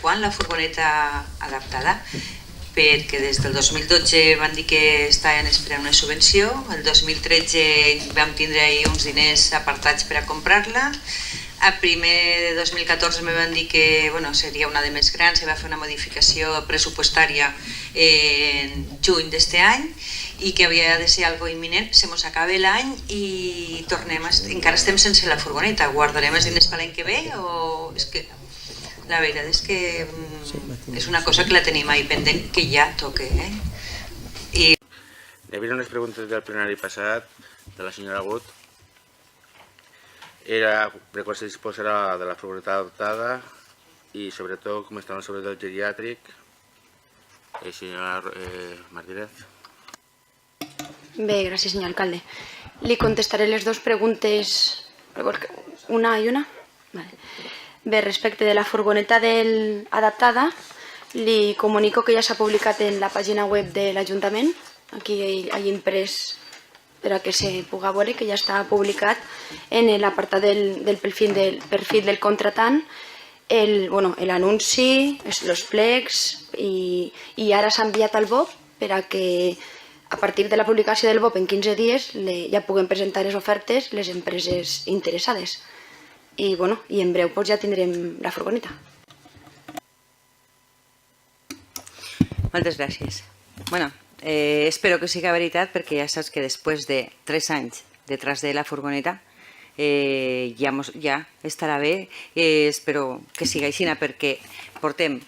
quan la furgoneta adaptada? Perquè des del 2012 van dir que estaven esperant una subvenció, el 2013 vam tindre uns diners apartats per a comprar-la, a primer de 2014 me van dir que seria una de més gran, se va fer una modificació pressupostària en juny d'este any i que havia de ser algo imminent, se mos acaba l'any i tornem, encara estem sense la furgoneta, guardarem els diners per l'any que ve o és que la veritat és que és una cosa que la tenim ahí pendent que ja toque. Hi havia unes preguntes del plenari passat de la senyora Gut. Era de quan se disposarà de la furgoneta adoptada i sobretot com està sobre el geriàtric. Senyora Martínez. Bé, gràcies, senyor alcalde. Li contestaré les dues preguntes, una i una. Bé, respecte de la furgoneta adaptada, li comunico que ja s'ha publicat en la pàgina web de l'Ajuntament. Aquí hi ha imprès per a que se pugui veure que ja està publicat en l'apartat del perfil del contratant, l'anunci, els plecs, i ara s'ha enviat al BOP per a que a partir de la publicació del BOP en 15 dies ja puguem presentar les ofertes les empreses interessades. I en breu ja tindrem la furgoneta. Moltes gràcies. Espero que sigui veritat perquè ja saps que després de 3 anys detrás de la furgoneta ja estarà bé. Espero que sigui així perquè portem...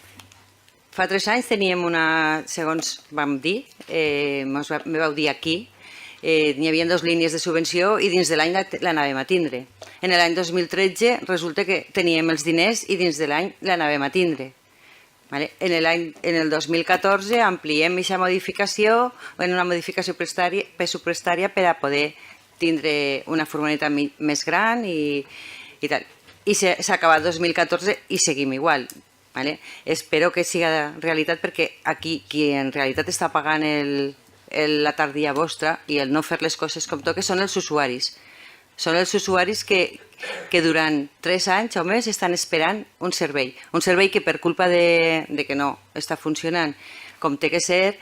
Fa 3 anys teníem segons vam dir, me vau dir aquí, n'hi havia 2 línies de subvenció i dins de l'any l'anàvem a tindre. En l'any 2013 resulta que teníem els diners i dins de l'any l'anàvem a tindre. En el 2014 ampliem aquesta modificació en una modificació pressupostària per a poder tindre una furgoneta més gran i tal. I s'ha acabat el 2014 i seguim igual. Espero que sigui realitat perquè aquí qui en realitat està pagant la tardia vostra i el no fer les coses com toque són els usuaris. Són els usuaris que durant 3 anys o més estan esperant un servei que per culpa de que no està funcionant com té que ser,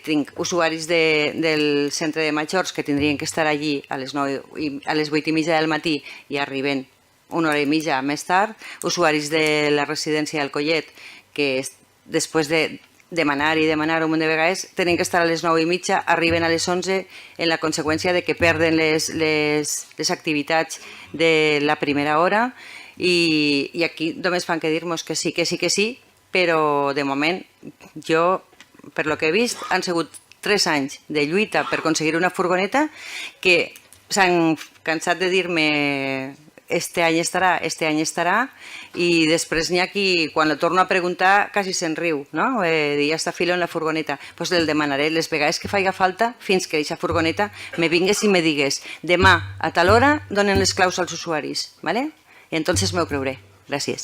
tinc usuaris del centre de majors que tindrien que estar allí a les 8:30 del matí i arriben una hora i mitja més tard, usuaris de la residència del Collet que després de demanar un munt de vegades tenen que estar a les 9:30, arriben a les 11 en la conseqüència de que perden les activitats de la primera hora i aquí només fan que dir-nos que sí, però de moment jo, per lo que he vist, han sigut 3 anys de lluita per aconseguir una furgoneta que s'han cansat de dir-me este any estarà i després n'hi ha qui, quan ho torno a preguntar, quasi se'n riu, no? Ja està filo en la furgoneta. Doncs el demanaré les vegades que faci falta fins que aquesta furgoneta me vingués i me digués demà a tal hora donen les claus als usuaris, i entonces m'ho creuré. Gràcies.